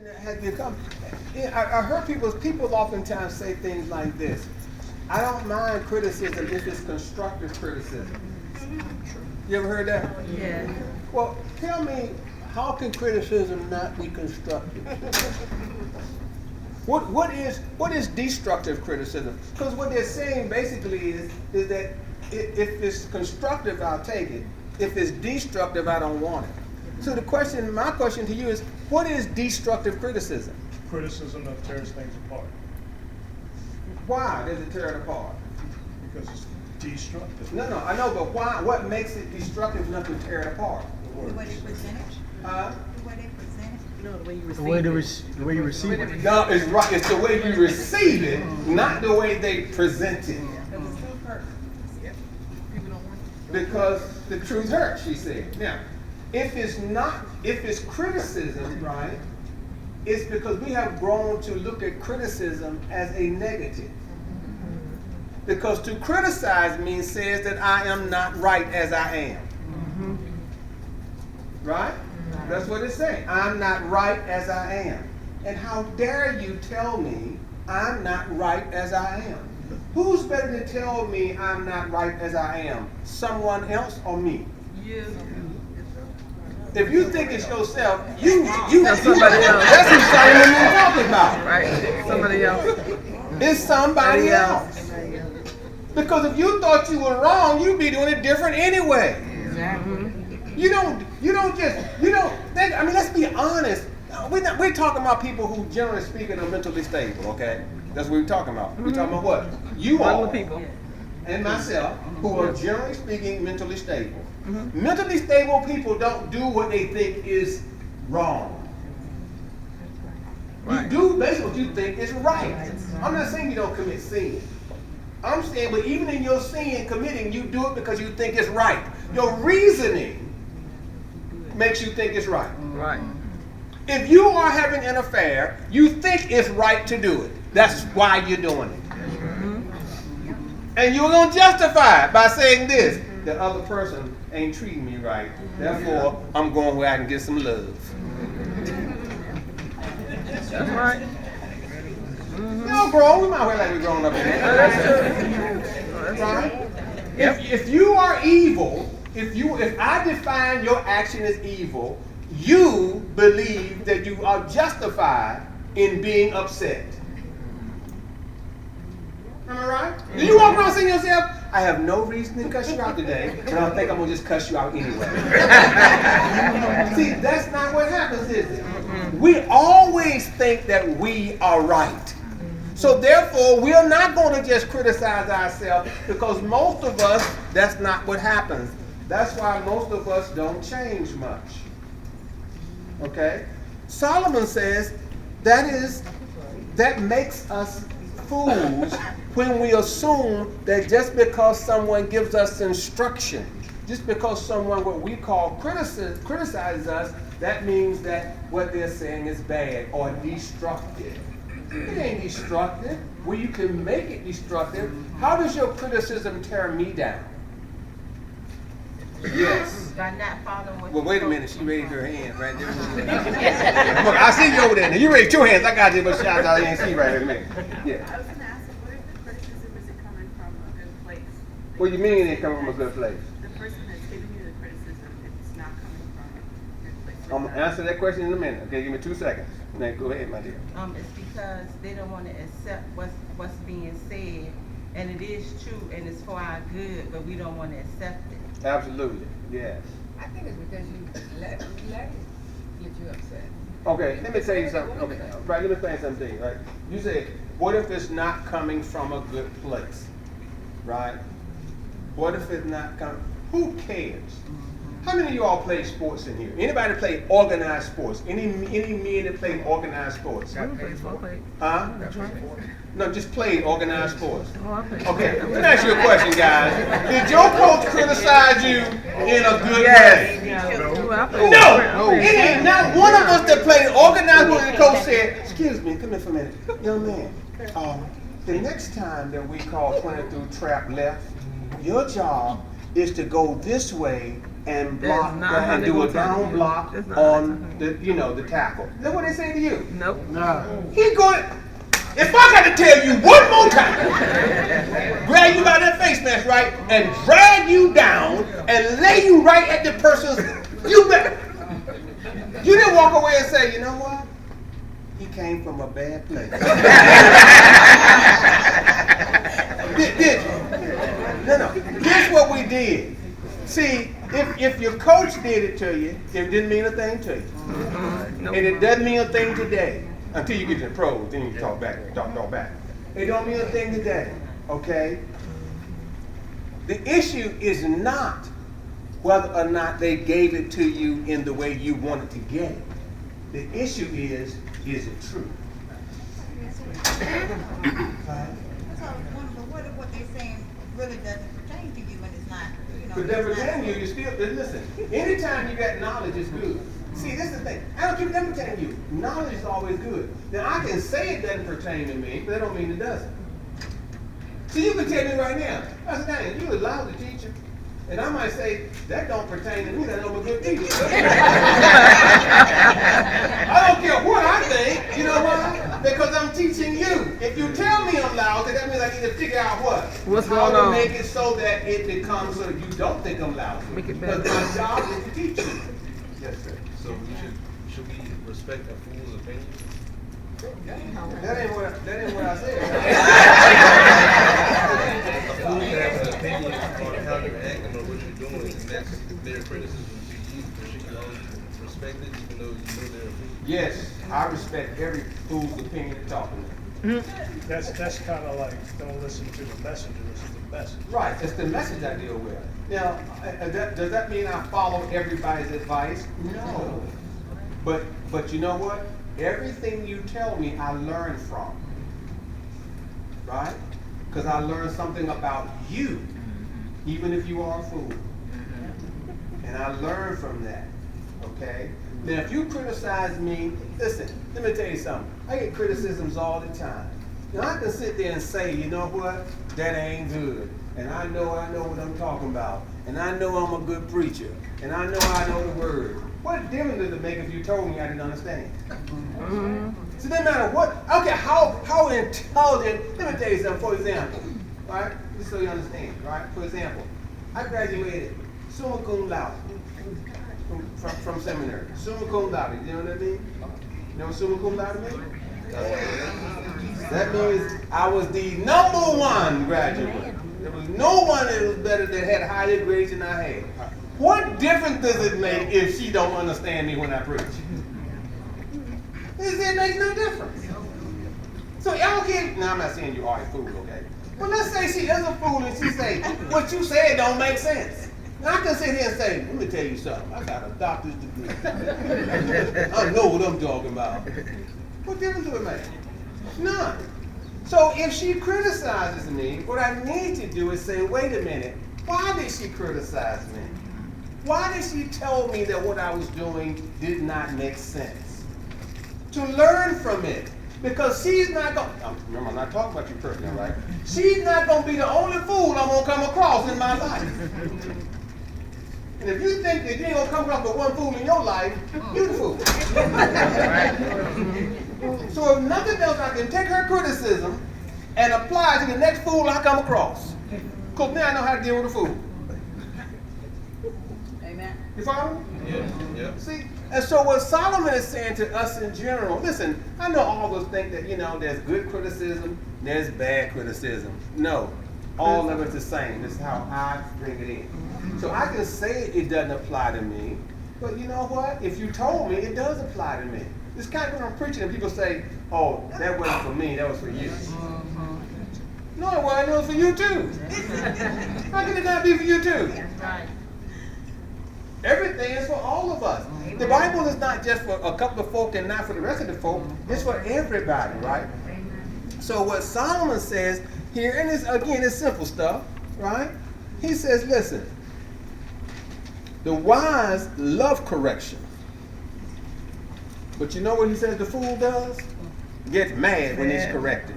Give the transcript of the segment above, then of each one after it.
That has become, I heard people oftentimes say things like this. I don't mind criticism if it's constructive criticism. You ever heard that? Yeah. Well, tell me, how can criticism not be constructive? What is destructive criticism? Because what they're saying basically is that if it's constructive, I'll take it. If it's destructive, I don't want it. So my question to you is, what is destructive criticism? Criticism that tears things apart. Why does it tear it apart? Because it's destructive. No, I know, but why? What makes it destructive enough to tear it apart? The way they present it. The way they present it. No, the way you receive The way you receive it. No, it's right. It's the way you receive it, not the way they present it. Because the truth hurts, she said. Now, if it's criticism, right, it's because we have grown to look at criticism as a negative. Because to criticize means says that I am not right as I am. Right? That's what it's saying. I'm not right as I am. And how dare you tell me I'm not right as I am? Who's better to tell me I'm not right as I am? Someone else or me? You. If you think it's yourself, you That's somebody else. That's who Solomon is talking about. Right. Somebody else. It's somebody else. Because if you thought you were wrong, you'd be doing it different anyway. Exactly. You don't think, I mean, let's be honest. We're talking about people who, generally speaking, are mentally stable, okay? That's what we're talking about. We're talking about what? You all people. and myself, who are generally speaking mentally stable. Mentally stable people don't do what they think is wrong. You do basically what you think is right. I'm not saying you don't commit sin. I'm saying, but even in your sin committing, you do it because you think it's right. Your reasoning makes you think it's right. Right. If you are having an affair, you think it's right to do it. That's why you're doing it. And you're going to justify it by saying this: the other person ain't treating me right. Therefore, I'm going where I can get some love. That's right. Y'all grown. We might as well like we're grown up in here. Right? If you are evil, if I define your action as evil, you believe that you are justified in being upset. Am I right? Do you walk around saying to yourself, I have no reason to cuss you out today, but I think I'm going to just cuss you out anyway? See, that's not what happens, is it? We always think that we are right. So therefore, we are not going to just criticize ourselves, because most of us, that's not what happens. That's why most of us don't change much. Okay? Solomon says that makes us fools when we assume that just because someone gives us instruction, just because someone, what we call criticizes us, that means that what they're saying is bad or destructive. It ain't destructive. Well, you can make it destructive. How does your criticism tear me down? Yes. By not following what Well, wait a minute. She raised her hand right there. Look, I see you over there. Now, you raised your hands. I got you, but shout out. I ain't see right here. Man. Yeah. I was going to ask, what if the criticism isn't coming from a good place? What do you mean it coming from a good place? The person that's giving you the criticism, it's not coming from a good place. I'm going to answer that question in a minute. Okay, give me 2 seconds. Now, go ahead, my dear. It's because they don't want to accept what's being said, and it is true, and it's for our good, but we don't want to accept it. Absolutely. Yes. I think it's because you let it get you upset. Okay, let me tell you something. Okay, right, let me explain something, right? You said, what if it's not coming from a good place? Right? What if it's not coming? Who cares? How many of you all play sports in here? Anybody play organized sports? Any men that play organized sports? Huh? No, just play organized sports. Okay, let me ask you a question, guys. Did your coach criticize you in a good way? No! It ain't not one of us that played organized sports. The coach said, excuse me, come here for a minute. Young man, the next time that we call 20 through trap left, your job is to go this way and That's block not how and they do a gonna talk to down you. block That's not how they on talk the tackle. That's what they say to you. Nope. No. He going. If I got to tell you one more time, grab you by that face mask, right, and drag you down and lay you right at the person's, you didn't walk away and say, you know what? He came from a bad place. did you? No. Here's what we did. See, if your coach did it to you, it didn't mean a thing to you. Nope. And it doesn't mean a thing today. Until you get to the pros, then you talk back. It don't mean a thing today, okay? The issue is not whether or not they gave it to you in the way you wanted to get it. The issue is it true? So I was wondering, what they're saying really doesn't pertain to you when it's not, you know. But that pertain to you, you still, listen, anytime you got knowledge is good. See, this is the thing. I don't keep that pertain to you. Knowledge is always good. Now, I can say it doesn't pertain to me, but that don't mean it doesn't. See, you can tell me right now, that's the thing, you're a lousy teacher. And I might say, that don't pertain to me, that I'm a good teacher. I don't care what I think, you know why? Because I'm teaching you. If you tell me I'm lousy, that means I need to figure out what? What's How going to on? make it so that it becomes so that you don't think I'm lousy. Make it better. Because my job is to teach you. Yes, sir. So should we respect a fool's opinion? That ain't what I said. A fool can have an opinion on how you're acting or what you're doing, and that's their criticism to you. But should you always respect it, even though you know their opinion? Yes, I respect every fool's opinion you're talking to. That's kind of like, don't listen to the messenger, listen to the message. Right, it's the message I deal with. Now, does that mean I follow everybody's advice? No. But you know what? Everything you tell me, I learn from. Right? Because I learned something about you, even if you are a fool. And I learn from that. Okay? Now, if you criticize me, listen, let me tell you something. I get criticisms all the time. Now, I can sit there and say, you know what? That ain't good. And I know what I'm talking about. And I know I'm a good preacher. And I know the word. What difference does it make if you told me I didn't understand? So it doesn't matter what, I don't care how intelligent, let me tell you something, for example, right? Just so you understand, right? For example, I graduated summa cum laude from seminary. Summa cum laude, you know what I mean? You know what summa cum laude means? That means I was the #1 graduate. There was no one that was better that had higher grades than I had. What difference does it make if she don't understand me when I preach? It makes no difference. So I don't care. Now I'm not saying you are a fool, okay? But let's say she is a fool and she say, what you said don't make sense. Now I can sit here and say, let me tell you something. I got a doctor's degree. I know what I'm talking about. What difference do it make? None. So if she criticizes me, what I need to do is say, wait a minute, why did she criticize me? Why did she tell me that what I was doing did not make sense? To learn from it. Because she's not going to, remember I'm not talking about you personally, right? She's not going to be the only fool I'm going to come across in my life. And if you think that you ain't going to come across but one fool in your life, you're the fool. So if nothing else, I can take her criticism and apply it to the next fool I come across. Because now I know how to deal with a fool. Amen. You follow me? Yeah. See? And so what Solomon is saying to us in general, listen, I know all of us think that, there's good criticism, there's bad criticism. No, all of it's the same. This is how I bring it in. So I can say it doesn't apply to me, but you know what? If you told me, it does apply to me. It's kind of when I'm preaching and people say, oh, that wasn't for me, that was for you. No, it wasn't, it was for you too. How can it not be for you too? Right. Everything is for all of us. The Bible is not just for a couple of folk and not for the rest of the folk. It's for everybody, right? So what Solomon says here, and it's, again, it's simple stuff, right? He says, listen, the wise love correction. But you know what he says the fool does? Gets mad when he's corrected.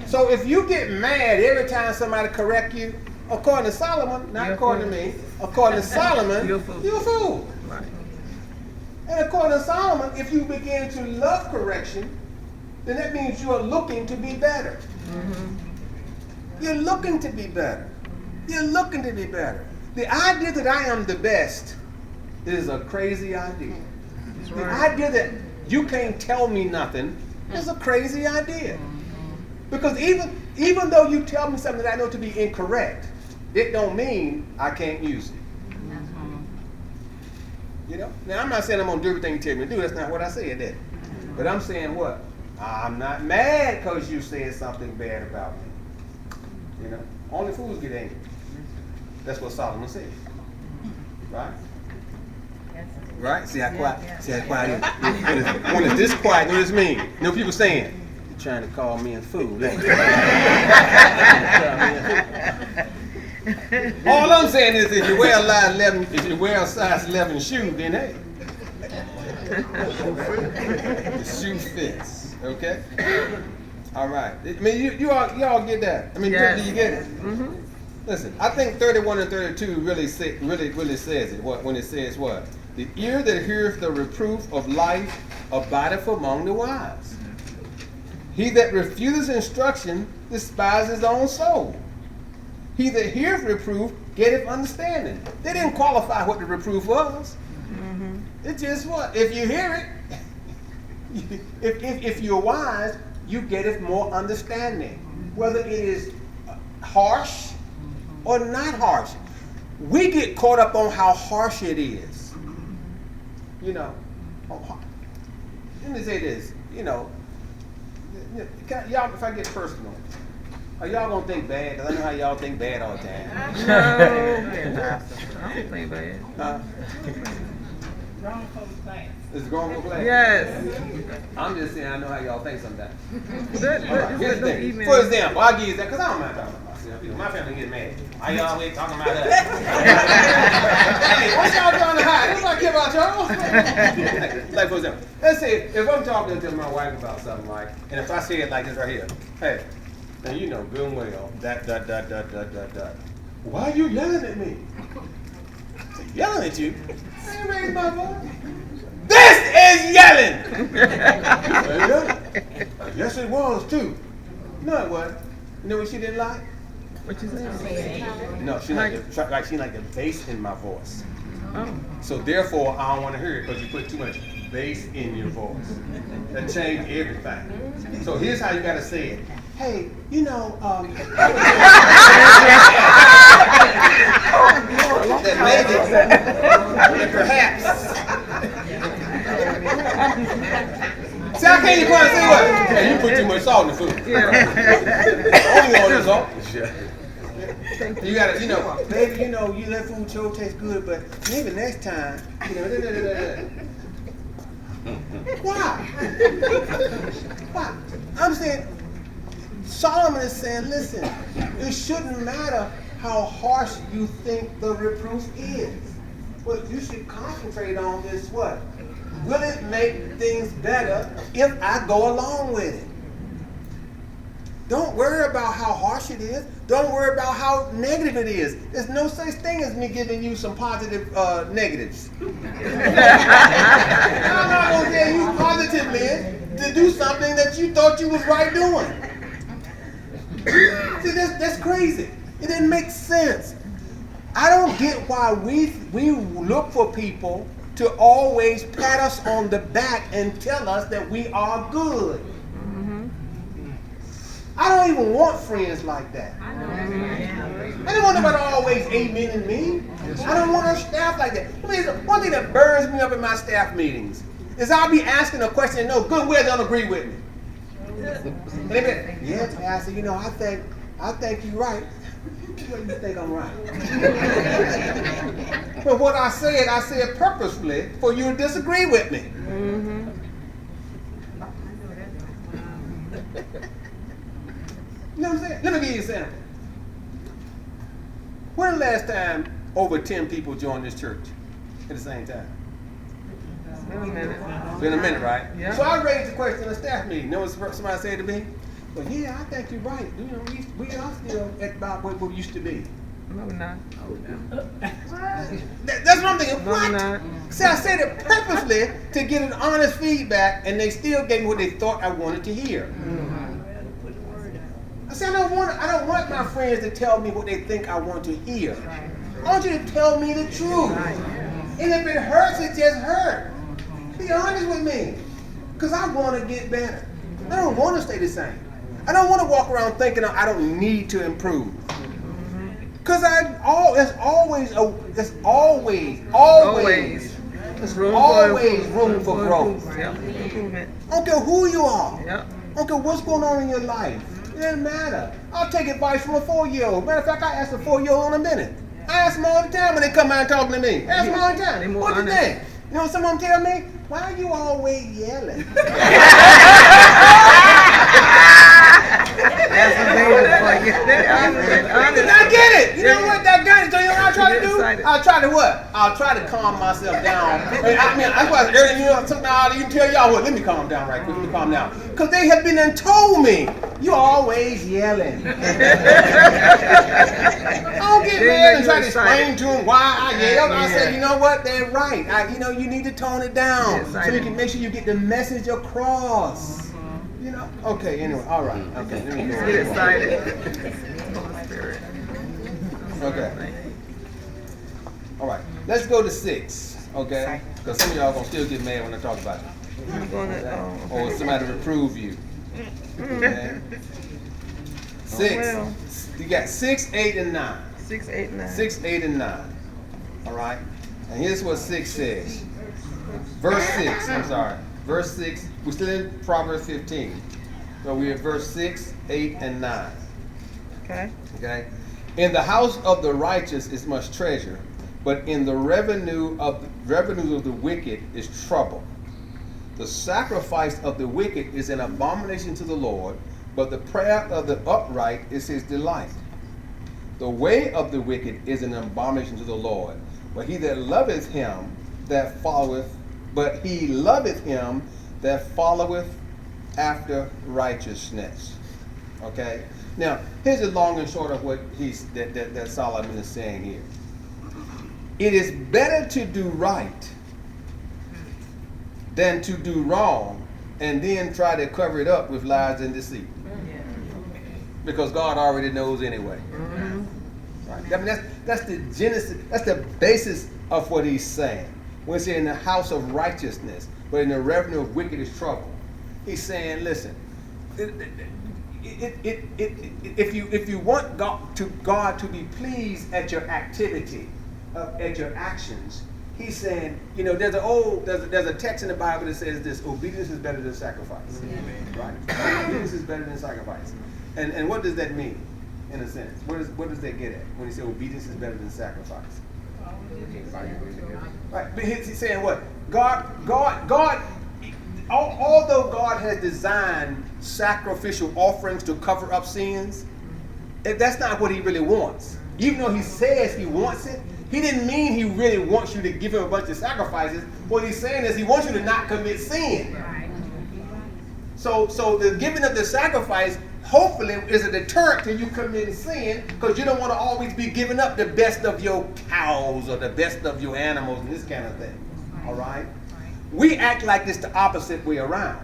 So if you get mad every time somebody correct you, according to Solomon, not You're a according to fool. me, according to Solomon, You're a fool. you're a fool. Right. And according to Solomon, if you begin to love correction, then that means you are looking to be better. You're looking to be better. You're looking to be better. The idea that I am the best is a crazy idea. The idea that you can't tell me nothing is a crazy idea. Because even though you tell me something that I know to be incorrect, it don't mean I can't use it. You know? Now, I'm not saying I'm going to do everything you tell me to do. That's not what I said there. But I'm saying what? I'm not mad because you said something bad about me. You know? Only fools get angry. That's what Solomon said. Right? Right? See how quiet? See how quiet it is? When it's this quiet, what does it mean? You know people saying, you're trying to call me a fool. Ain't you? All I'm saying is if you wear a size 11 shoe, then hey. The shoe fits. Okay? All right. I mean, you all get that. I mean, Yes. do you get it? Listen, I think 31 and 32 really says it. When it says what? The ear that heareth the reproof of life abideth among the wise. He that refuseth instruction despises his own soul. He that heareth reproof getteth understanding. They didn't qualify what the reproof was. It's just what? If you hear it, if you're wise, you getteth more understanding. Whether it is harsh or not harsh. We get caught up on how harsh it is. You know, let me say this, you know, y'all, if I get personal, are y'all gonna think bad? Because I know how y'all think bad all the time. No, I don't think bad. Grown folks plans. It's grown for play. Yes. I'm just saying I know how y'all think sometimes. That, All right, here's the thing. For example, I'll give you that because I don't mind talking about myself. You know, my family gets mad. Why y'all always talking about us? Hey, what y'all trying to hide? Nobody care about y'all. Like for example, let's say if I'm talking to my wife about something, like, and if I say it like this right here, hey, now you know good and well that. Why are you yelling at me? Yelling at you? I ain't raised my voice. This is yelling! Yes, it was too. No, it wasn't. You know what she didn't like? What you saying? No, she liked the bass in my voice. Oh. So therefore, I don't want to hear it because you put too much bass in your voice. That changed everything. So here's how you got to say it. Hey, you know, that maybe, and perhaps. See, I can't even quite say what. Hey, you put too much salt in the food. Only on the salt. You gotta, you know, maybe, you know, you that food sure tastes good, but maybe next time, you know, Why? Why? I'm saying, Solomon is saying, listen, it shouldn't matter how harsh you think the reproof is. What you should concentrate on is what? Will it make things better if I go along with it? Don't worry about how harsh it is. Don't worry about how negative it is. There's no such thing as me giving you some positive negatives. I'm not going to tell you positively to do something that you thought you was right doing. See, that's crazy. It didn't make sense. I don't get why we look for people to always pat us on the back and tell us that we are good. I don't even want friends like that. I don't want nobody always amening me. I don't want our staff like that. One thing that burns me up in my staff meetings is I'll be asking a question and no good and well they don't agree with me. And they be, yeah, Pastor, you know, I think you're right. What do you think I'm right? But what I said purposefully for you to disagree with me. You know what I'm saying? Let me give you an example. When the last time over 10 people joined this church at the same time? Been a minute. Been a minute, right? Yeah. So I raised the question in a staff meeting. You know what somebody said to me? Well, yeah, I think you're right. You know, we are still at about what we used to be. No, not. That's what I'm thinking. No, What? not. See, I said it purposely to get an honest feedback, and they still gave me what they thought I wanted to hear. I said, I don't want my friends to tell me what they think I want to hear. I want you to tell me the truth. And if it hurts, it just hurts. Be honest with me. Because I want to get better. I don't want to stay the same. I don't want to walk around thinking I don't need to improve. Because there's always room for growth. Yep. Improvement. I don't care who you are. Yep. I don't care what's going on in your life. It doesn't matter. I'll take advice from a 4-year-old. Matter of fact, I ask a 4-year-old in a minute. I ask them all the time when they come out and talk to me. I ask them all the time. What you think? You know, someone tell me, why are you always yelling? That's the thing. I get it. You know what that got? So you know what I try to do? I'll try to what? I'll try to calm myself down. I mean, that's why earlier, you know, sometimes you can tell y'all, well, let me calm down right quick. Let me calm down. Because they have been and told me, you're always yelling. I don't get mad and try to explain to them why I yell. I say, you know what? They're right. You need to tone it down so you can make sure you get the message across. You know? Okay, anyway, all right. Okay, let me go. Get excited. Okay. All right. Let's go to 6. Okay? Because some of y'all gonna still get mad when I talk about it. I'm gonna, Or somebody reprove you. Okay? 6. You got 6, 8, and 9. 6, 8, 9. 6, 8, and 9. All right? And here's what 6 says. Verse 6, I'm sorry. Verse 6, we're still in Proverbs 15. So we're at verse 6, 8, and 9. Okay. Okay? In the house of the righteous is much treasure, but in the revenues of the wicked is trouble. The sacrifice of the wicked is an abomination to the Lord, but the prayer of the upright is his delight. The way of the wicked is an abomination to the Lord, but he loveth him that followeth after righteousness. Okay? Now, here's the long and short of what that Solomon is saying here. It is better to do right than to do wrong and then try to cover it up with lies and deceit. Because God already knows anyway. Right? I mean, that's the genesis, that's the basis of what he's saying. When he's saying in the house of righteousness, but in the revenue of wicked is trouble. He's saying, listen, if you want God to be pleased at your activity, at your actions, he's saying, you know, there's a text in the Bible that says this: obedience is better than sacrifice. Right? Obedience is better than sacrifice. And what does that mean, in a sense? What does that get at when he says obedience is better than sacrifice? Right? But he's saying what? God, although God has designed sacrificial offerings to cover up sins, that's not what he really wants. Even though he says he wants it, he didn't mean he really wants you to give him a bunch of sacrifices. What he's saying is he wants you to not commit sin. So the giving of the sacrifice hopefully is a deterrent to you committing sin, because you don't want to always be giving up the best of your cows or the best of your animals and this kind of thing. All right? We act like this the opposite way around.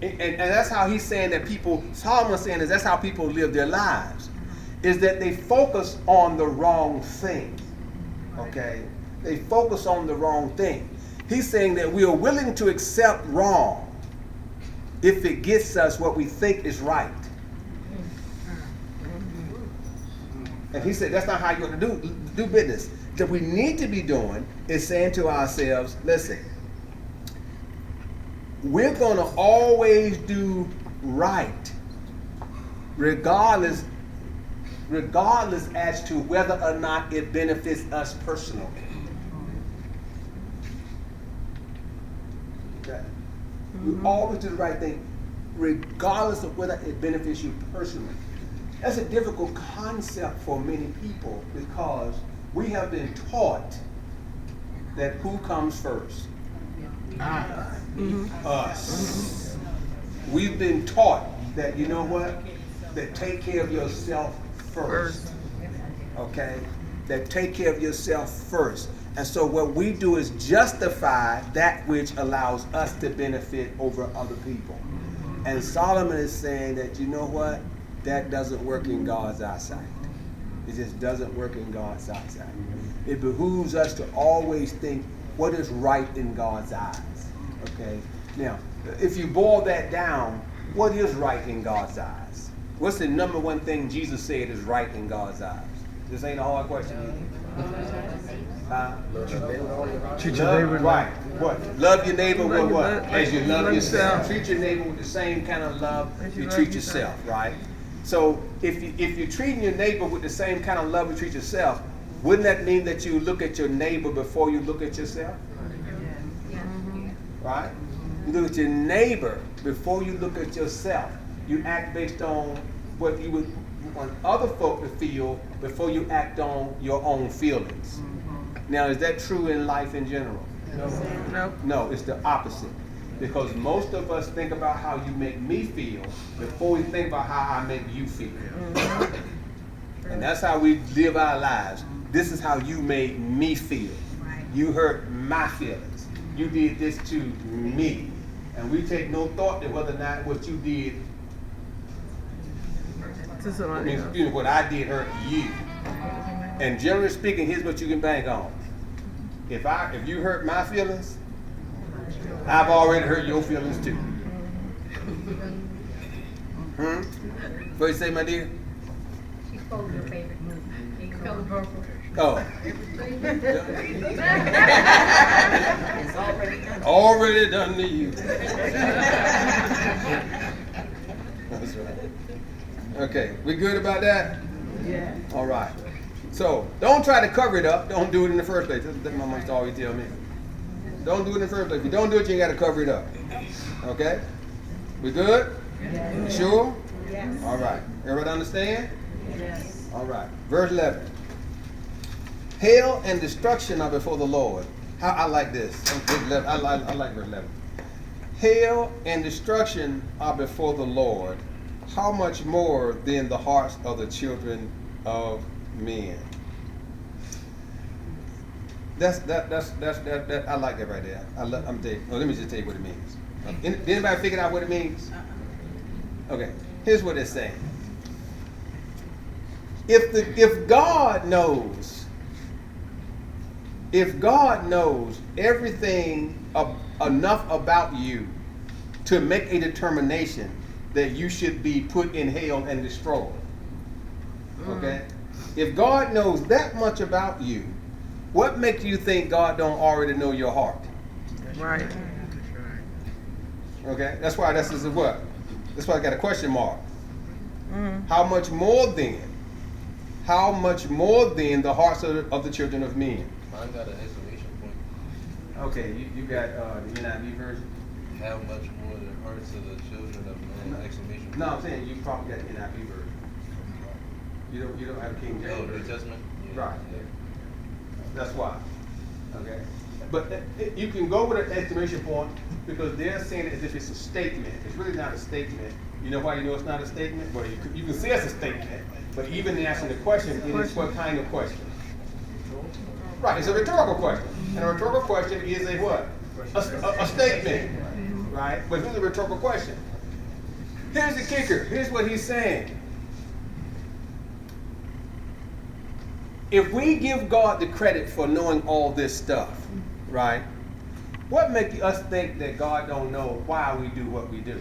And that's how he's saying that Solomon's saying is that's how people live their lives, is that they focus on the wrong thing. Okay? They focus on the wrong thing. He's saying that we are willing to accept wrong if it gets us what we think is right. And he said that's not how you're going to do business. What we need to be doing is saying to ourselves, listen, we're going to always do right, regardless as to whether or not it benefits us personally. Okay? We always do the right thing, regardless of whether it benefits you personally. That's a difficult concept for many people, because we have been taught that who comes first? Us. We've been taught that, you know what? That take care of yourself first. okay, that take care of yourself first. And so what we do is justify that which allows us to benefit over other people. And Solomon is saying that, you know what? That doesn't work in God's eyesight. It just doesn't work in God's eyesight. It behooves us to always think what is right in God's eyes. Okay? Now, if you boil that down, what is right in God's eyes? What's the number one thing Jesus said is right in God's eyes? This ain't a hard question. Treat your neighbor right. What? Love your neighbor with what? As you love yourself. yourself. Treat your neighbor with the same kind of love you treat yourself, right? So if you're treating your neighbor with the same kind of love you treat yourself, wouldn't that mean that you look at your neighbor before you look at yourself? Right? You look at your neighbor before you look at yourself. You act based on what you would want other folk to feel before you act on your own feelings. Now, is that true in life in general? No. No, it's the opposite. Because most of us think about how you make me feel before we think about how I make you feel. And that's how we live our lives. This is how you made me feel. You hurt my feelings. You did this to me. And we take no thought to whether or not what you did, what I did hurt you. And generally speaking, here's what you can bank on. If you hurt my feelings, I've already hurt your feelings too. What you say, my dear? She spoke your favorite movie. Oh. It's already done. Already done to you. That's right. Okay, we good about that? Yeah. All right. So, don't try to cover it up. Don't do it in the first place. That's what my mom used to always tell me. Don't do it in the first place. If you don't do it, you ain't got to cover it up. Okay? We good? You sure? Yes. All right. Everybody understand? Yes. All right. Verse 11. Hail and destruction are before the Lord. I like this. I like verse 11. Hail and destruction are before the Lord. How much more than the hearts of the children of men? That's I like that right there. Let me just tell you what it means. Did anybody figure out what it means? Okay. Here's what it's saying. If God knows everything enough about you to make a determination that you should be put in hell and destroyed, okay? If God knows that much about you, what makes you think God don't already know your heart? Right. Okay, that's why this is what? That's why I got a question mark. How much more then? How much more then the hearts of the children of men? Mine got an exclamation point. Okay, you got the NIV version? How much more the hearts of the children of men? Exclamation point. No, I'm saying you probably got the NIV version. You don't have a King James Oh, New version. Testament? Yeah. Right. That's why. Okay. But you can go with an exclamation point because they're saying it as if it's a statement. It's really not a statement. You know why you know it's not a statement? Well, you can say it's a statement, but even in asking the question, it is what kind of question? Right, it's a rhetorical question. And a rhetorical question is a what? A statement. Right? But it's a rhetorical question. Here's the kicker. Here's what he's saying. If we give God the credit for knowing all this stuff, right? What makes us think that God don't know why we do what we do?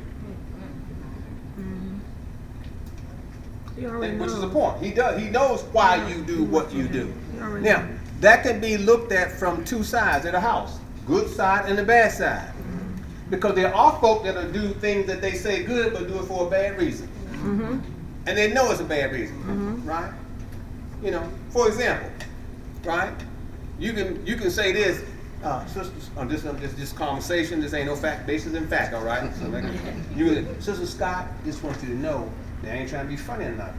Which is the point. He does. He knows why you do what you do. Now, that can be looked at from two sides of the house. Good side and the bad side. Because there are folk that will do things that they say good but do it for a bad reason. And they know it's a bad reason. Right? You know, for example, right? You can say this, sisters, on this conversation, this ain't no fact basis in fact, all right? So Sister Scott, just want you to know, they ain't trying to be funny or nothing.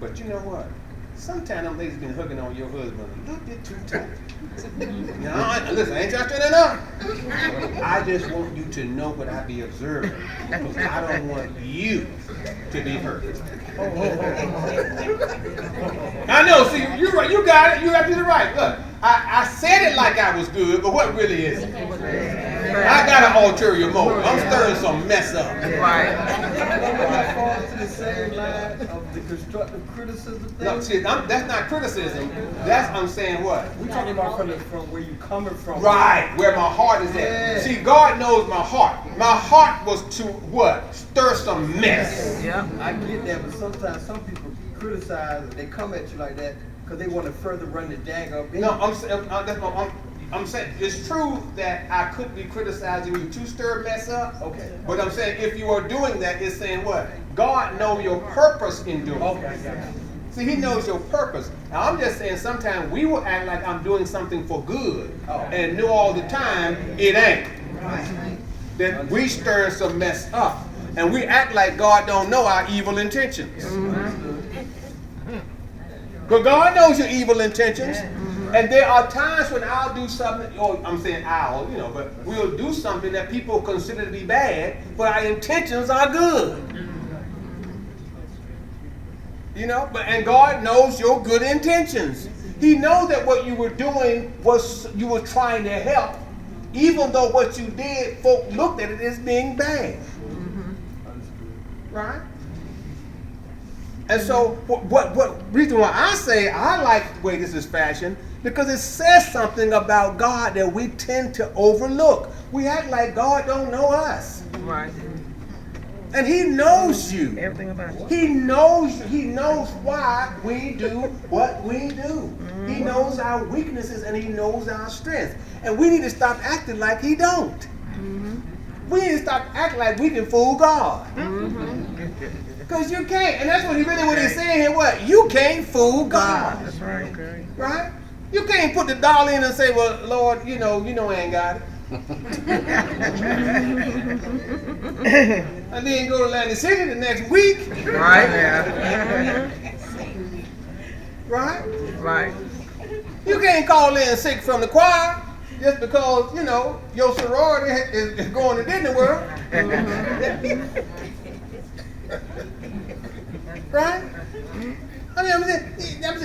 But you know what? Sometimes them ladies been hooking on your husband a little bit too tight. Listen, I ain't trying to turn that up. I just want you to know what I be observing. Because I don't want you to be hurt. I know, see, you're right, you got it, you're absolutely right. Look, I said it like I was good, but what really is it? I got an ulterior motive. I'm stirring some mess up. Right. Fall into the same line of the constructive criticism thing. No, see, that's not criticism. That's, I'm saying what? We're talking about from where you coming from. Right, where my heart is at. Yeah. See, God knows my heart. My heart was to what? Stir some mess. Yeah. I get that, but sometimes some people criticize and they come at you like that because they want to further run the jag up. No, I'm saying it's true that I could be criticizing you to stir mess up. Okay. But I'm saying if you are doing that, it's saying what? God knows your purpose in doing it. Okay, I got it. See, He knows your purpose. Now, I'm just saying sometimes we will act like I'm doing something for good and know all the time it ain't. That we stir some mess up. And we act like God don't know our evil intentions. But God knows your evil intentions. And there are times when I'll do something, or I'm saying I'll, you know, but we'll do something that people consider to be bad, but our intentions are good. You know, and God knows your good intentions. He knows that what you were doing was you were trying to help, even though what you did, folk looked at it as being bad. Right? And so, what reason why I say I like the way this is fashioned, because it says something about God that we tend to overlook. We act like God don't know us. Right. And He knows you. Everything about you. He knows why we do what we do. He knows our weaknesses and He knows our strengths. And we need to stop acting like He don't. We need to stop acting like we can fool God. Because you can't. And that's what he's saying here. What? You can't fool God. That's right. Okay. Right? You can't put the dollar in and say, well, Lord, you know I ain't got it. And then go to Atlantic City the next week. Right. Yeah. Right? Right. You can't call in sick from the choir just because, you know, your sorority is going to Disney World. Right? I mean,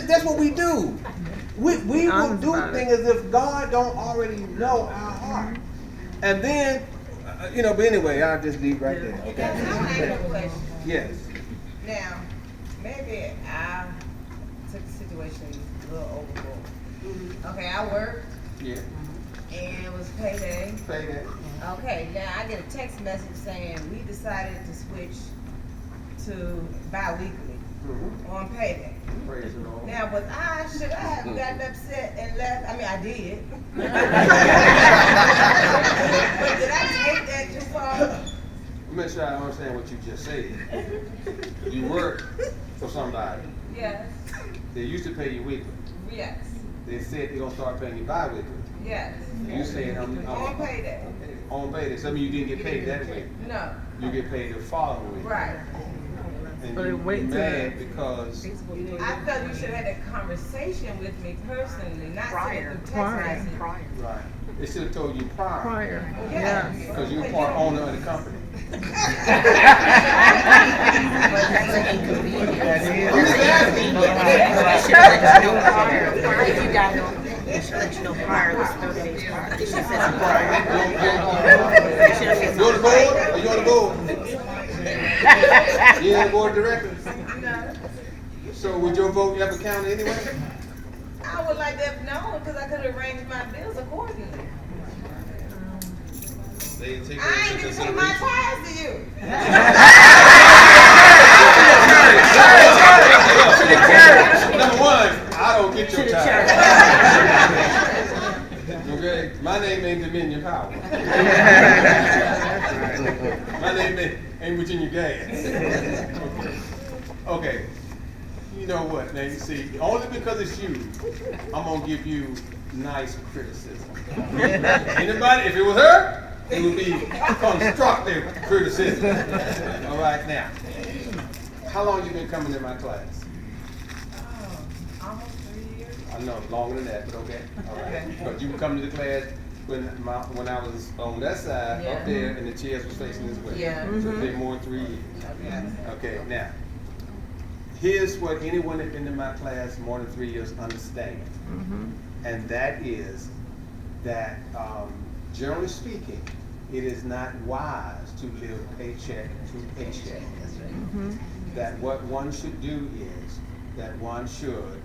that's what we do. We will do things as if God don't already know our heart. And then, but anyway, I'll just leave right there. Okay? I have a question. Yes. Now, maybe I took the situation a little overboard. Okay, I worked Yeah. and it was payday. Payday. Okay, now I get a text message saying we decided to switch to bi-weekly on payday. Praise the Lord. Now, should I have gotten upset and left? I mean, I did. But did I take that too far? Make sure I understand what you just said. You work for somebody. Yes. They used to pay you weekly. Yes. They said they're gonna start paying you bi-weekly. Yes. You said On payday. on payday. Some of you didn't get paid that week. No. You get paid the following week. Right. And But you wait till- mad because I felt you should have had a conversation with me personally, not send it through text message. right. They should have told you prior. Prior. Yes. Because you're part owner of the company. You just asking. You on the board? Are you on the board? You on the board of directors? No. So would your vote ever count anyway? I would like to have known because I could have arranged my bills accordingly. They didn't take I ain't that into gonna pay my consideration. tithes to you. Number one, I don't get your time. Okay? My name ain't Dominion Power. My name ain't Virginia Gas. Okay. You know what, now you see, only because it's you, I'm gonna give you nice criticism. Anybody, if it was her, it would be constructive criticism. All right, now, how long you been coming to my class? Almost 3 years. I know, longer than that, but okay. All right. But you can come to the class when I was on that side, up there, and the chairs was facing this way. Yeah. So they more than 3 years. Okay, now, here's what anyone that's been in my class more than 3 years understands. And that is that, generally speaking, it is not wise to live paycheck to paycheck. That what one should do is that one should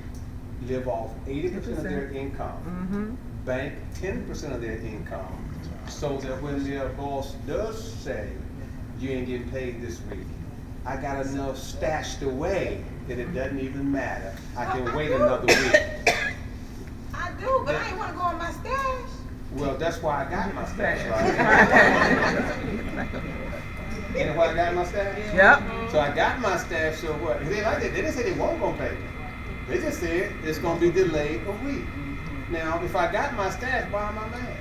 live off 80% of their income, bank 10% of their income, so that when their boss does say, you ain't getting paid this week, I got enough stashed away that it doesn't even matter. I can wait another week. I do, but I ain't wanna go on my stash. Well, that's why I got my stash, right? Ain't why I got my stash? Yep. So I got my stash, so what? They like that. They didn't say they weren't gonna pay me. They just said it's gonna be delayed a week. Now, if I got my stash, why am I mad?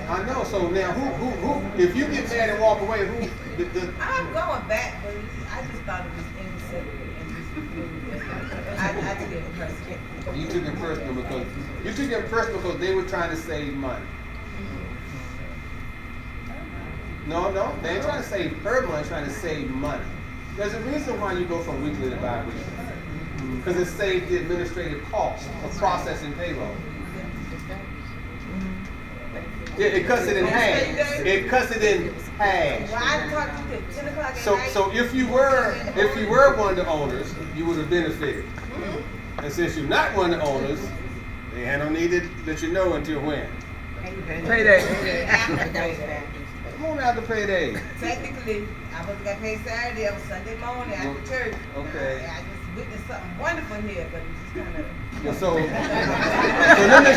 I know. So now, who? If you get mad and walk away, who? I'm going back, but I just thought it was insensitive and just I took it personal. You took it personal because they were trying to save money. No, they ain't trying to save her money, trying to save money. There's a reason why you go from weekly to bi-weekly. Because it saves the administrative cost of processing payroll. It cuts it in half. It cuts it in half. Well, I talked to you till 10 o'clock at night. So if you were one of the owners, you would have benefited. And since you're not one of the owners, they had no need to let you know until when. Payday. Come on after payday. Technically, I was got paid Saturday. It was Sunday morning after church. Okay. I just witnessed something wonderful here, but it's just kind of. Well, so let me make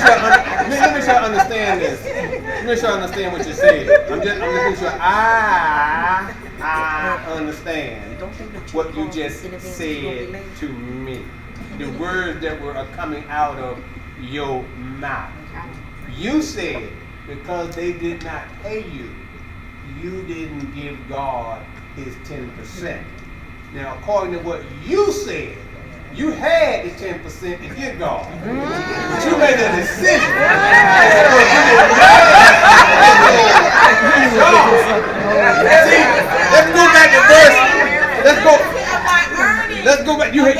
sure I understand this. Let me make sure I understand what you're saying. I'm just making sure I understand what you just said to me. The words that were coming out of your mouth. You said because they did not pay you, you didn't give God his 10%. Now, according to what you said, you had the 10% to give God. But you made a decision. See, let's go back to verse. Let's go back. You had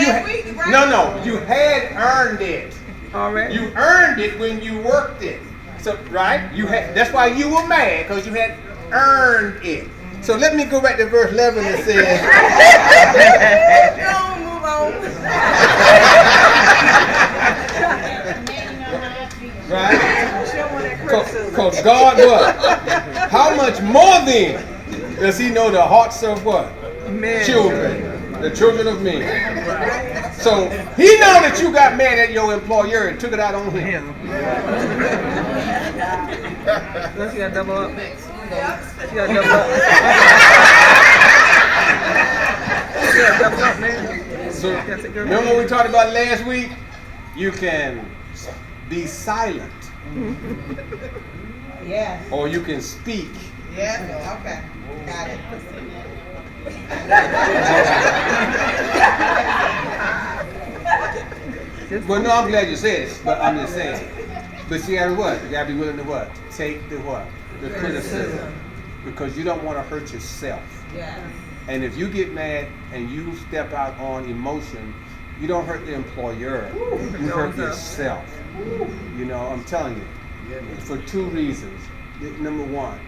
earned it. Already? You earned it when you worked it. So, right? That's why you were mad, because you had earned it. So let me go back to verse 11 that says. Move on. Right? Because God what? How much more then does he know the hearts of what? Men. Children. The children of men. So he know that you got mad at your employer and took it out on him. Don't you got double up? You got double up, man. So remember what we talked about last week? You can be silent. Yeah. Or you can speak. Yeah. Okay. Got it. Well, no, I'm glad you said it, but I'm just saying. But you gotta what? You gotta be willing to what? Take the what? The criticism. Because you don't want to hurt yourself. Yeah. And if you get mad and you step out on emotion, you don't hurt the employer. You hurt yourself. You know, I'm telling you. For two reasons. Number one,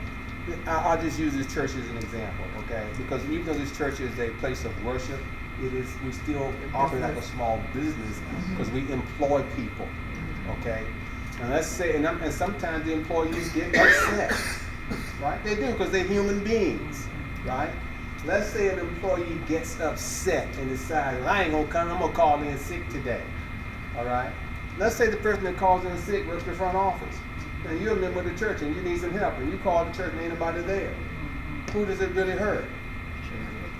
I'll just use this church as an example, okay? Because even though this church is a place of worship, we still operate like a small business because we employ people, okay? And let's say, and sometimes the employees get upset, right? They do because they're human beings, right? Let's say an employee gets upset and decides, I ain't gonna come, I'm gonna call in sick today, all right? Let's say the person that calls in sick works the front office, and you're a member of the church and you need some help, and you call the church and ain't nobody there. Who does it really hurt?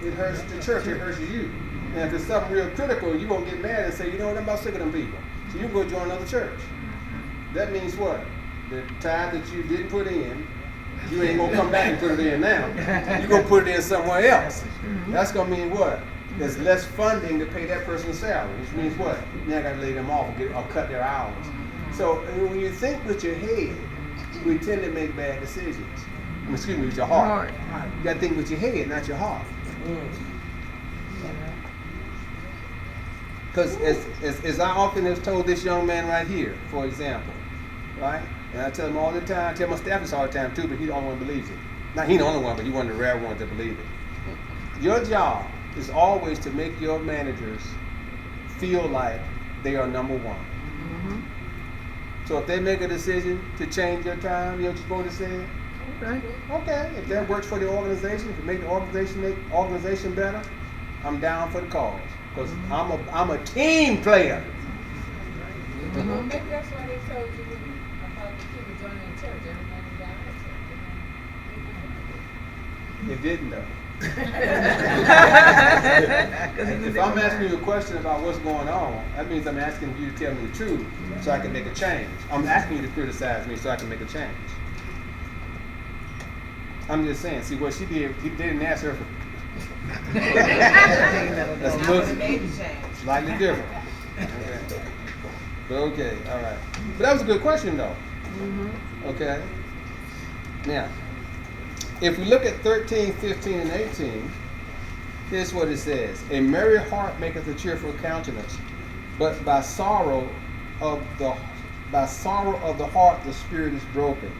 It hurts the church, it hurts you. And if it's something real critical, you're gonna get mad and say, you know what, I'm about sick of them people. So you can go join another church. That means what? The time that you didn't put in, you ain't gonna come back and put it in now. You're gonna put it in somewhere else. That's gonna mean what? There's less funding to pay that person's salary, which means what? Now I got to lay them off or cut their hours. So when you think with your head, we tend to make bad decisions. Excuse me, with your heart. You got to think with your head, not your heart. Because as I often have told this young man right here, for example, right? And I tell him all the time, I tell my staff this all the time too, but he's the only one who believes it. Not he the only one, but he's one of the rare ones that believe it. Your job is always to make your managers feel like they are number one. So if they make a decision to change your time, you know what you're supposed to say? Okay. If that works for the organization, if it makes the organization better, I'm down for the cause. Because I'm a team player. Maybe that's why they told you about the people joining the church. Everybody down at church. It didn't though. If I'm asking you a question about what's going on, that means I'm asking you to tell me the truth so I can make a change. I'm asking you to criticize me so I can make a change. I'm just saying, see what she did, they didn't ask her for that's slightly different. Okay. But okay, all right. But that was a good question though. Okay. Now, if we look at 13, 15, and 18, here's what it says. A merry heart maketh a cheerful countenance, but by sorrow of the heart the spirit is broken.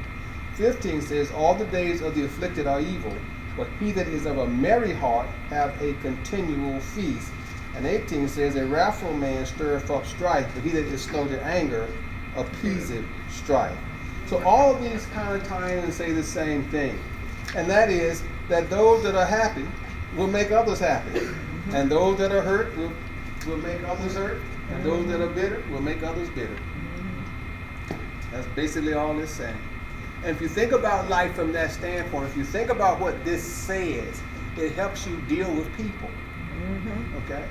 15 says, all the days of the afflicted are evil, but he that is of a merry heart have a continual feast. And 18 says, a wrathful man stirreth up strife, but he that is slow to anger appeaseth strife. So all of these kind of tie in and say the same thing. And that is that those that are happy will make others happy. And those that are hurt will make others hurt. And those that are bitter will make others bitter. That's basically all it's saying. And if you think about life from that standpoint, if you think about what this says, it helps you deal with people. Okay?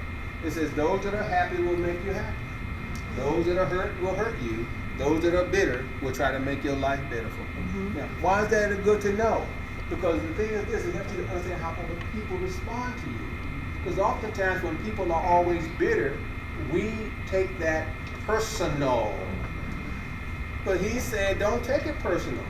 It says those that are happy will make you happy. Those that are hurt will hurt you. Those that are bitter will try to make your life bitterful. Now, why is that good to know? Because the thing is this, it helps you to understand how other people respond to you. Because oftentimes when people are always bitter, we take that personal. But he said, don't take it personal.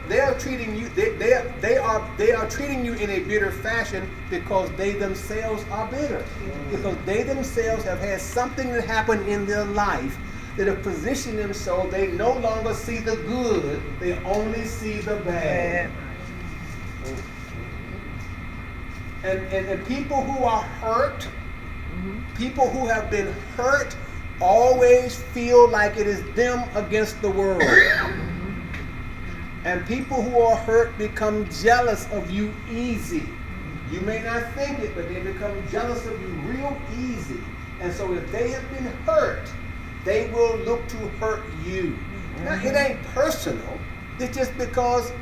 They are treating you. They are treating you in a bitter fashion because they themselves are bitter. Because they themselves have had something that happened in their life that have positioned them so they no longer see the good. They only see the bad. And people who are hurt, people who have been hurt, always feel like it is them against the world. And people who are hurt become jealous of you easy. You may not think it, but they become jealous of you real easy. And so if they have been hurt, they will look to hurt you. Now, it ain't personal. It's just because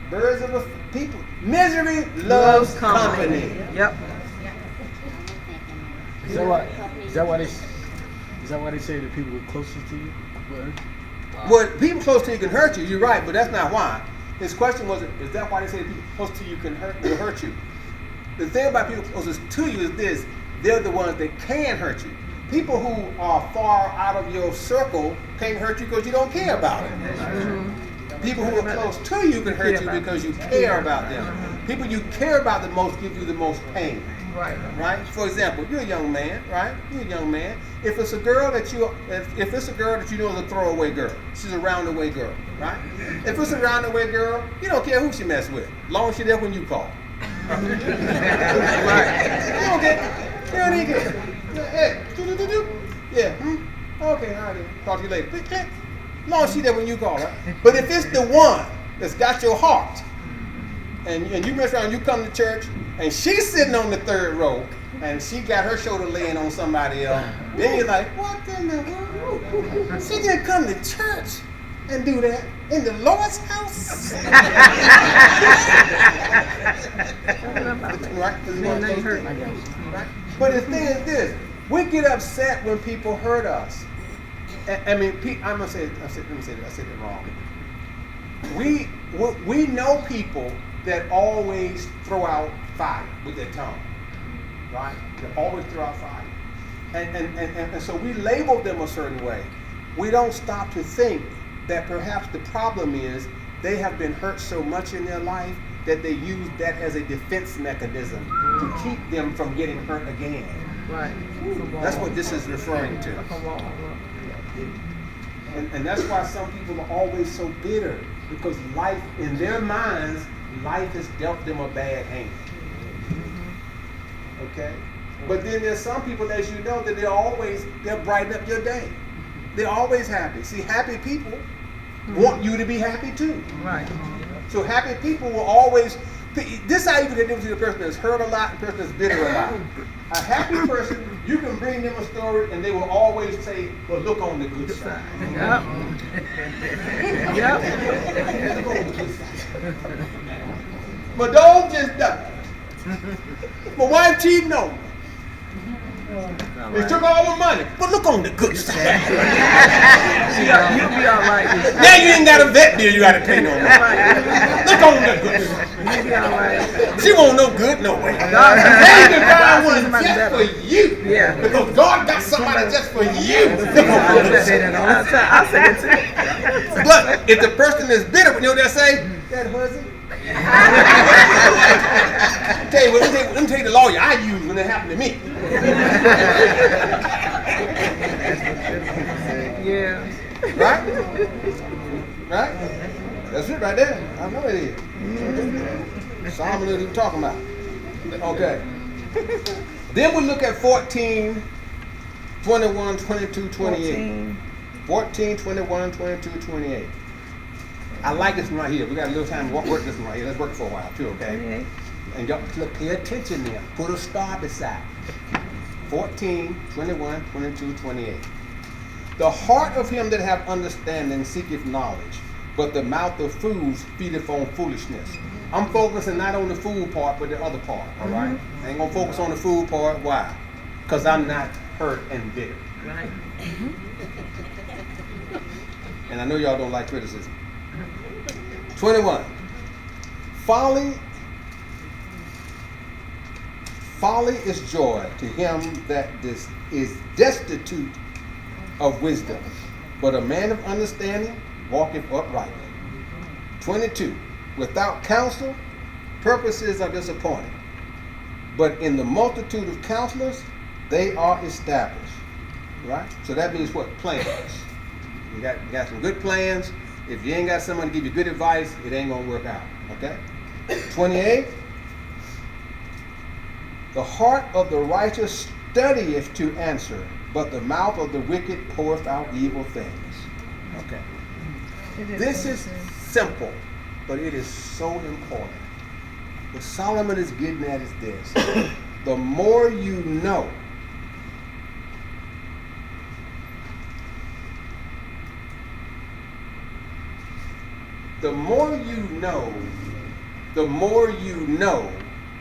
birds of a people. Misery loves company. Yep. Is that why they say that people are closest to you? Well, people close to you can hurt you. You're right, but that's not why. His question was, is that why they say people close to you will hurt you? The thing about people closest to you is this: they're the ones that can hurt you. People who are far out of your circle can't hurt you because you don't care about them. People who are close to you can hurt you because you care about them. People you care about the most give you the most pain. Right? For example, you're a young man, right? You're a young man. If it's a girl that you know is a throwaway girl, she's a roundaway girl, right? If it's a roundaway girl, you don't care who she mess with, as long as she's there when you call. Right? You don't need to. Hey, yeah. Okay, all right. Then. Talk to you later. As long as she's there when you call, right? But if it's the one that's got your heart, and you mess around, you come to church, and she's sitting on the third row, and she got her shoulder laying on somebody else, then you're like, what in the world? She didn't come to church and do that in the Lord's house. Right? But the thing is this: we get upset when people hurt us. I mean, let me say it wrong. We know people that always throw out fire with their tongue. Right? They're always throw out fire. And so we label them a certain way. We don't stop to think that perhaps the problem is they have been hurt so much in their life that they use that as a defense mechanism to keep them from getting hurt again. Right. That's what this is referring to. And that's why some people are always so bitter, because life, in their minds, life has dealt them a bad hand. Okay? But then there's some people, as you know, that they'll brighten up your day. They're always happy. See, happy people want you to be happy too. Right. So happy people will always, this is how you can get them to the person that's hurt a lot and the person that's bitter a lot. A happy person, you can bring them a story and they will always say, well, look on the good side. Yep. Yep. Look on the good side. But don't just die. My wife cheating on me. They took all the money, but look on the good side. You'll be all right. Now you ain't got a vet bill you got to pay no more. Look on the good side. You'll be all right. She won't no good no way. God, Now you can find one just for you. Yeah. Because God got somebody just for you. I say it too. But if the person is bitter, you know what they say? That husband. Tell you what, let me tell you the lawyer I used when it happened to me. Yeah. Right? Right? That's it right there. I know it is. Solomon knows what he's talking about. Okay. Then we look at 14, 21, 22, 28. 14, 21, 22, 28. I like this one right here. We got a little time to work this one right here. Let's work it for a while too, okay? And y'all pay attention there. Put a star beside it. 14, 21, 22, 28. The heart of him that have understanding seeketh knowledge, but the mouth of fools feedeth on foolishness. I'm focusing not on the fool part, but the other part, all right? I ain't gonna focus on the fool part. Why? Because I'm not hurt and bitter. Right. And I know y'all don't like criticism. 21. Folly is joy to him that is destitute of wisdom, but a man of understanding walketh uprightly. 22. Without counsel, purposes are disappointed, but in the multitude of counselors, they are established. Right? So that means what? Plans. You got some good plans. If you ain't got someone to give you good advice, it ain't gonna work out. Okay? 28. The heart of the righteous studieth to answer, but the mouth of the wicked poureth out evil things. Okay. This is simple, but it is so important. What Solomon is getting at is this. The more you know, the more you know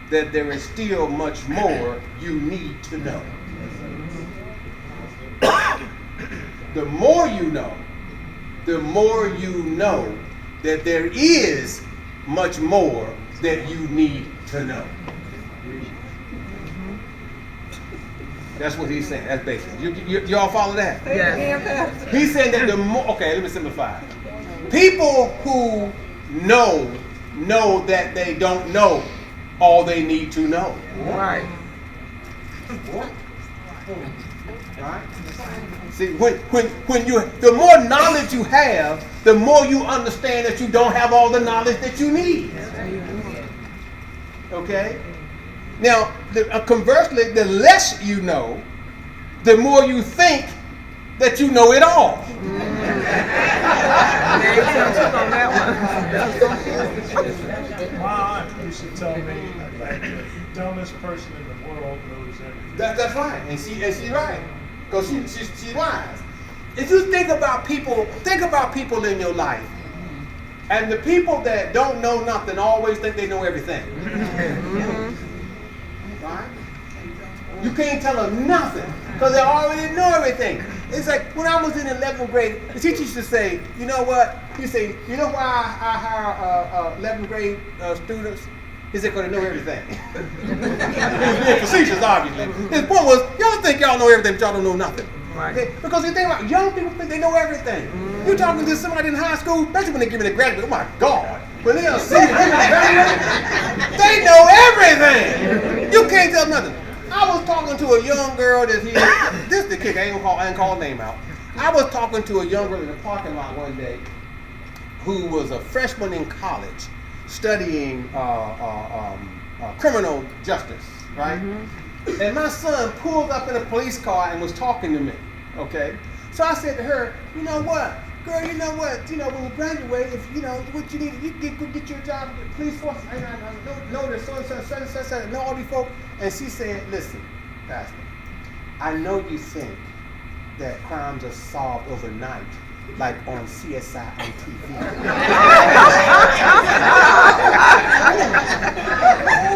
that there is still much more you need to know. The more you know that there is much more that you need to know. That's what he's saying. That's basic. You all follow that? Yes. He's saying that the more, okay, let me simplify. People who know that they don't know all they need to know. Right. Right? See, when you, the more knowledge you have, the more you understand that you don't have all the knowledge that you need. Okay? Now, conversely, the less you know, the more you think that you know it all. My aunt used to tell me that the dumbest person in the world knows everything. That's right, and she's right, because she's wise. If you think about people in your life, and the people that don't know nothing always think they know everything. Right? You can't tell them nothing because they already know everything. It's like when I was in 11th grade, the teacher used to say, you know what? He say, you know why I hire 11th grade students? He said, because they know everything. He was being facetious, obviously. His point was, y'all think y'all know everything, but y'all don't know nothing. Right. Okay? Because you think about young people think they know everything. You're talking to somebody in high school, especially when they give me the graduate. Oh my God. When they are senior, they know everything. You can't tell nothing. I was talking to a young girl that this is the kick, I ain't call her name out. I was talking to a young girl in the parking lot one day who was a freshman in college studying criminal justice, right? Mm-hmm. And my son pulled up in a police car and was talking to me, okay? So I said to her, you know what? Girl, you know what? You know, when you graduate, if you know what you need, you go get your job with the police force. I know there's so and know all these folks. And she said, listen, Pastor, I know you think that crimes are solved overnight, like on CSI on TV.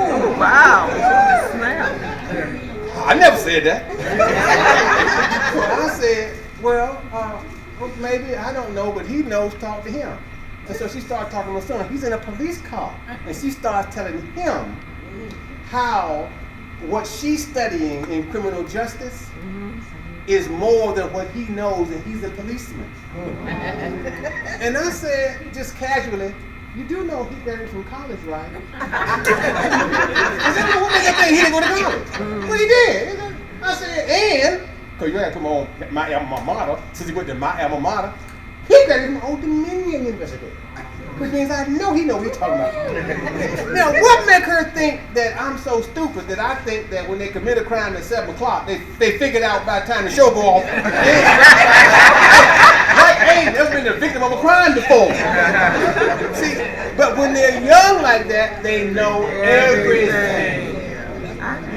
Oh, wow. Snap. I never said that. So I said, well, maybe, I don't know, but he knows, talk to him. And so she started talking to my son. He's in a police car. And she starts telling him how what she's studying in criminal justice is more than what he knows, and he's a policeman. And I said, just casually, you do know he graduated from college, right? I said, what makes you think he didn't go to college? Well, he did. I said, and, because you had to come on my alma mater, since he went to my alma mater, he graduated from Old Dominion University. Which means I know he knows what he's talking about. Now, what make her think that I'm so stupid that I think that when they commit a crime at 7 o'clock, they figured out by the time the show go off, like, I ain't never been the victim of a crime before. See, but when they're young like that, they know everything.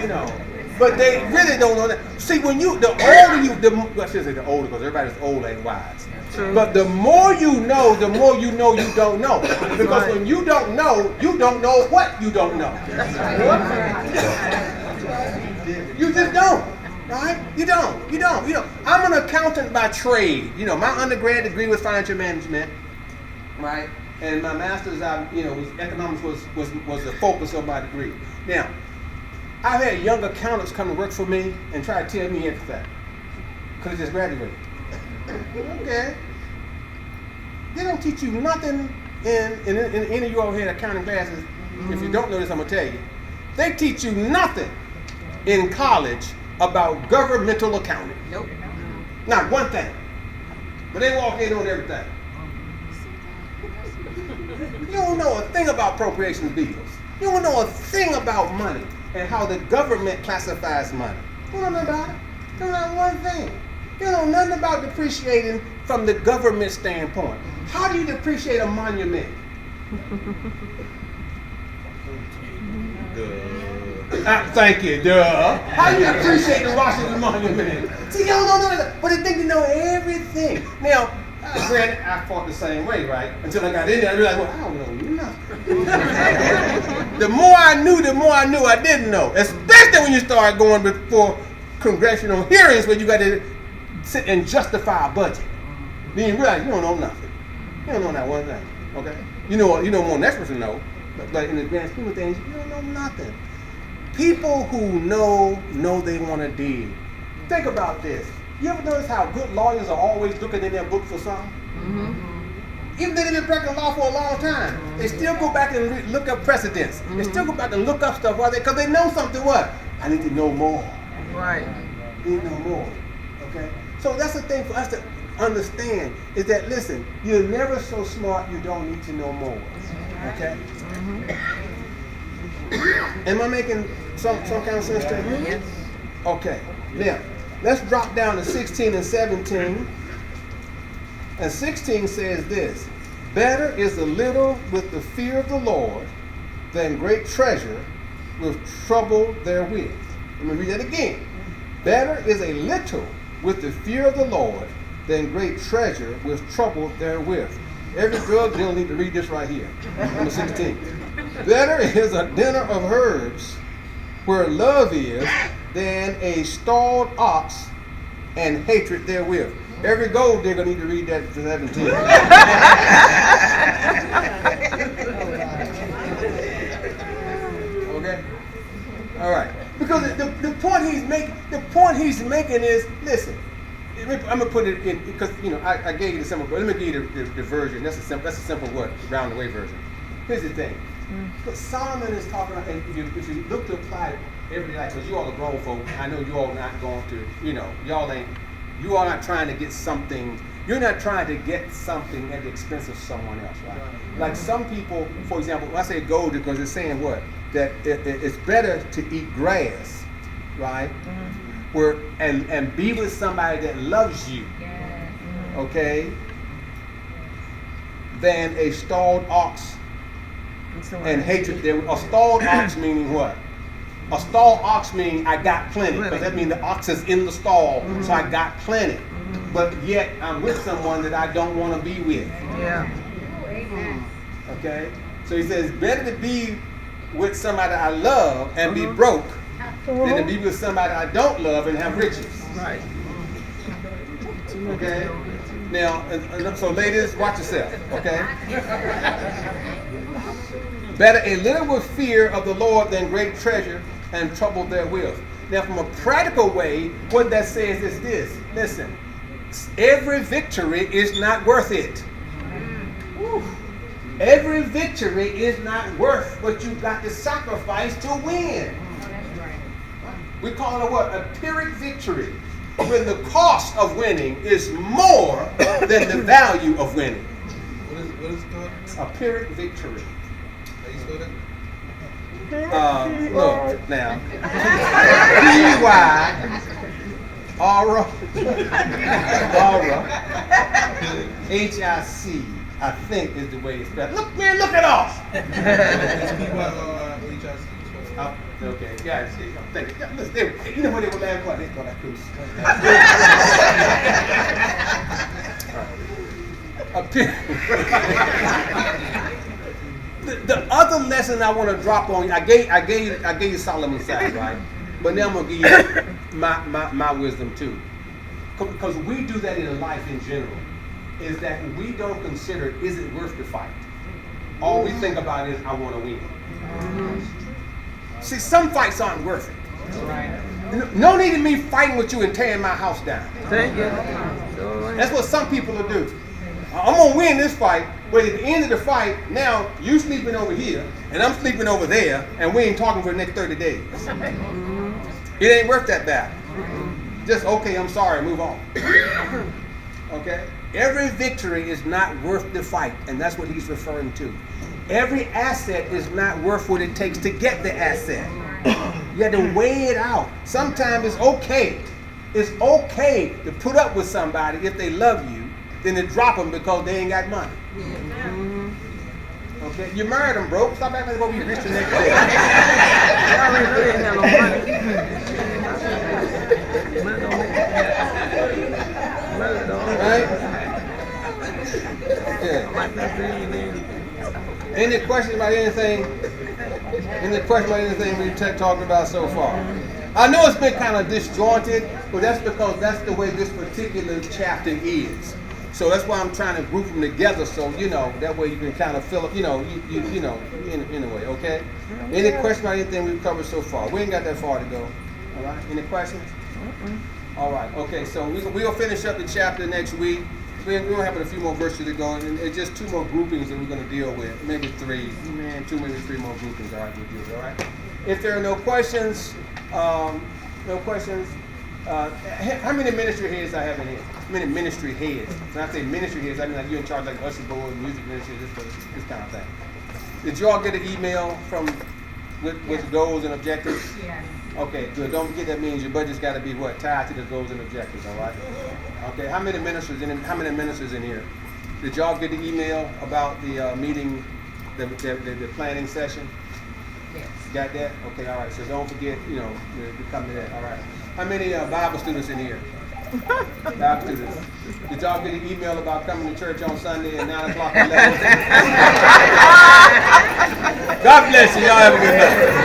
You know. But they really don't know that. See, when you, the older you, I should say the older, because everybody's old ain't wise. True. But the more you know you don't know. Because when you don't know what you don't know. You just don't. Right? You don't. I'm an accountant by trade. You know, my undergrad degree was financial management. Right? And my master's, economics was the focus of my degree. Now, I've had young accountants come to work for me and try to tell me everything. Because they just graduated. Okay. They don't teach you nothing in any of your head accounting classes. If you don't know this, I'm going to tell you. They teach you nothing in college about governmental accounting. Nope. Not one thing. But they walk in on everything. You don't know a thing about appropriations bills. You don't know a thing about money and how the government classifies money. You don't know about it. You don't know one thing. You don't know nothing about depreciating from the government standpoint. How do you depreciate a monument? Thank you, duh. How do you depreciate the Washington Monument? See, you don't know that, but they think they know everything. Now, granted, I fought the same way, right? Until I got in there, I realized, well, I don't know nothing. The more I knew I didn't know. Especially when you start going before congressional hearings where you got to sit and justify a budget. Then you realize you don't know nothing. You don't know that one thing, okay? You know more than experts know, but in the grand scheme of things, you don't know nothing. People who know they want to dig. Think about this. You ever notice how good lawyers are always looking in their book for something? Mm-hmm. Even if they've been practicing law for a long time, they still go back and look up precedents. Mm-hmm. They still go back and look up stuff because they know something. What? I need to know more. Right. I need to know more. Okay. So that's the thing for us to understand is that listen, you're never so smart you don't need to know more. Okay. Mm-hmm. Am I making some kind of sense to you? Yes. Okay. Now. Let's drop down to 16 and 17. And 16 says this: better is a little with the fear of the Lord than great treasure with trouble therewith. Let me read that again. Better is a little with the fear of the Lord than great treasure with trouble therewith. Every drug dealer needs to read this right here. Number 16. Better is a dinner of herbs where love is than a stalled ox and hatred therewith. Every gold digger need to read that to 17. know, the point he's making is, listen, I'm gonna put it in because I gave you the simple, but let me give you the version. That's a simple word, round the way version. Here's the thing. But Solomon is talking about, and if you look to apply it everyday life, because you all are grown folk, I know you all not going to, you all not trying to get something. You're not trying to get something at the expense of someone else, right? Like some people, for example, when I say gold, because it's saying what? That it's better to eat grass, right? Where and be with somebody that loves you, okay, than a stalled ox and hatred. A stalled ox meaning what? A stalled ox meaning I got plenty, because that means the ox is in the stall, so I got plenty. But yet I'm with someone that I don't want to be with. Yeah. Okay? So he says, better to be with somebody I love and be broke than to be with somebody I don't love and have riches. Right. Okay? Now, so ladies, watch yourself, okay? Better a little with fear of the Lord than great treasure and trouble therewith. Now, from a practical way, what that says is this. Listen, every victory is not worth it. Every victory is not worth what you've got to sacrifice to win. We call it what? A Pyrrhic victory. When the cost of winning is more than the value of winning. What is it called? A Pyrrhic victory. How you spell that? Look now. P-Y Aura H-I-C, I think is the way it's spelled. Look, man, look it off. Okay, guys, thank you. Listen, you know when they were laughing, what? They thought I could. The other lesson I want to drop on you, I gave you Solomon's side, right? But now I'm gonna give you my wisdom too, because we do that in life in general. Is that we don't consider, is it worth the fight? All we think about is I want to win. See, some fights aren't worth it. Right. No need in me fighting with you and tearing my house down. Thank you. That's what some people will do. I'm going to win this fight, but at the end of the fight, now you sleeping over here, and I'm sleeping over there, and we ain't talking for the next 30 days. It ain't worth that battle. Just, okay, I'm sorry, move on. Okay? Every victory is not worth the fight, and that's what he's referring to. Every asset is not worth what it takes to get the asset. You have to weigh it out. Sometimes it's okay. It's okay to put up with somebody if they love you than to drop them because they ain't got money. Okay? You married them, bro. Stop acting like we're rich the next day. Right? Yeah. Any questions about anything? Any questions about anything we've talked about so far? I know it's been kind of disjointed, but that's because that's the way this particular chapter is. So that's why I'm trying to group them together, so that way you can kind of fill up, in a way, okay? Any questions about anything we've covered so far? We ain't got that far to go. All right. Any questions? All right. Okay. So we'll finish up the chapter next week. We're going to have a few more verses to go, and it's just 2 more groupings that we're going to deal with. Maybe 3. 2, maybe 3 more groupings. All right, we'll deal with. All right. If there are no questions, how many ministry heads I have in here? How many ministry heads? When I say ministry heads, I mean like you're in charge, like usher board, music ministry, this kind of thing. Did you all get an email with goals and objectives? Yeah. Okay, good. Don't forget that means your budget's got to be what? Tied to the goals and objectives, all right? Okay, how many ministers in here? Did y'all get the email about the meeting, the planning session? Yes. Got that? Okay, all right. So don't forget, to come to that. All right. How many Bible students in here? Bible students. Did y'all get an email about coming to church on Sunday at 9 o'clock? God bless you. Y'all have a good night.